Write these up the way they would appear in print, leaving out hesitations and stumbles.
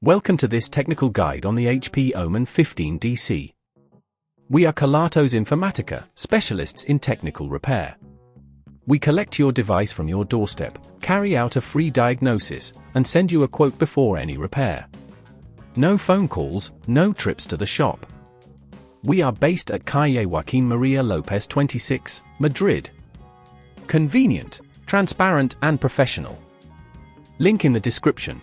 Welcome to this technical guide on the HP Omen 15DC. We are Kelatos Informatica, specialists in technical repair. We collect your device from your doorstep, carry out a free diagnosis, and send you a quote before any repair. No phone calls, no trips to the shop. We are based at Calle Joaquín María López 26, Madrid. Convenient, transparent and professional. Link in the description.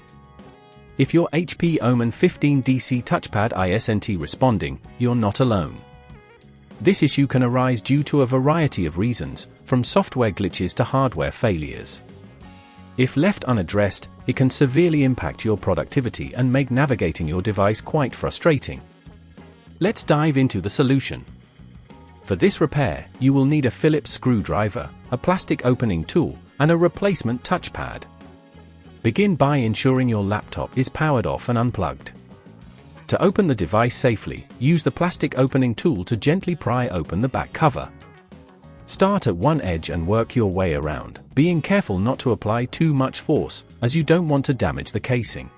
If your HP Omen 15DC Touchpad isn't responding, you're not alone. This issue can arise due to a variety of reasons, from software glitches to hardware failures. If left unaddressed, it can severely impact your productivity and make navigating your device quite frustrating. Let's dive into the solution. For this repair, you will need a Phillips screwdriver, a plastic opening tool, and a replacement touchpad. Begin by ensuring your laptop is powered off and unplugged. To open the device safely, use the plastic opening tool to gently pry open the back cover. Start at one edge and work your way around, being careful not to apply too much force, as you don't want to damage the casing.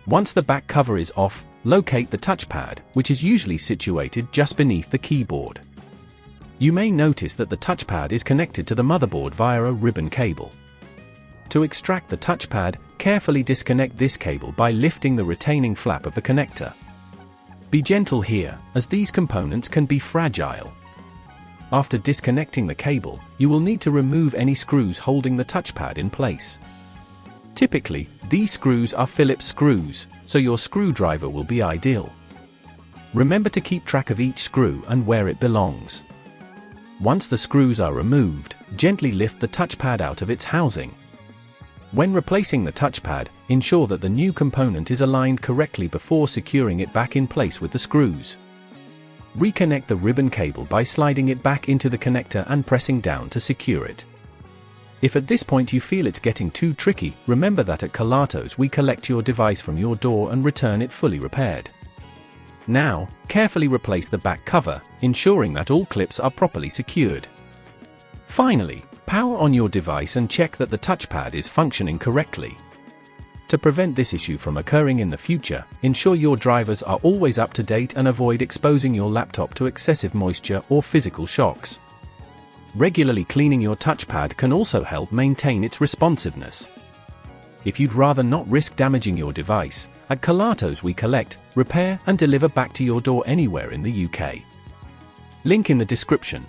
Once the back cover is off, locate the touchpad, which is usually situated just beneath the keyboard. You may notice that the touchpad is connected to the motherboard via a ribbon cable. To extract the touchpad, carefully disconnect this cable by lifting the retaining flap of the connector. Be gentle here, as these components can be fragile. After disconnecting the cable, you will need to remove any screws holding the touchpad in place. Typically, these screws are Phillips screws, so your screwdriver will be ideal. Remember to keep track of each screw and where it belongs. Once the screws are removed, gently lift the touchpad out of its housing. When replacing the touchpad, ensure that the new component is aligned correctly before securing it back in place with the screws. Reconnect the ribbon cable by sliding it back into the connector and pressing down to secure it. If at this point you feel it's getting too tricky, remember that at Kelatos we collect your device from your door and return it fully repaired. Now, carefully replace the back cover, ensuring that all clips are properly secured. Finally, power on your device and check that the touchpad is functioning correctly. To prevent this issue from occurring in the future, ensure your drivers are always up to date and avoid exposing your laptop to excessive moisture or physical shocks. Regularly cleaning your touchpad can also help maintain its responsiveness. If you'd rather not risk damaging your device, at Kelatos we collect, repair and deliver back to your door anywhere in the UK. Link in the description.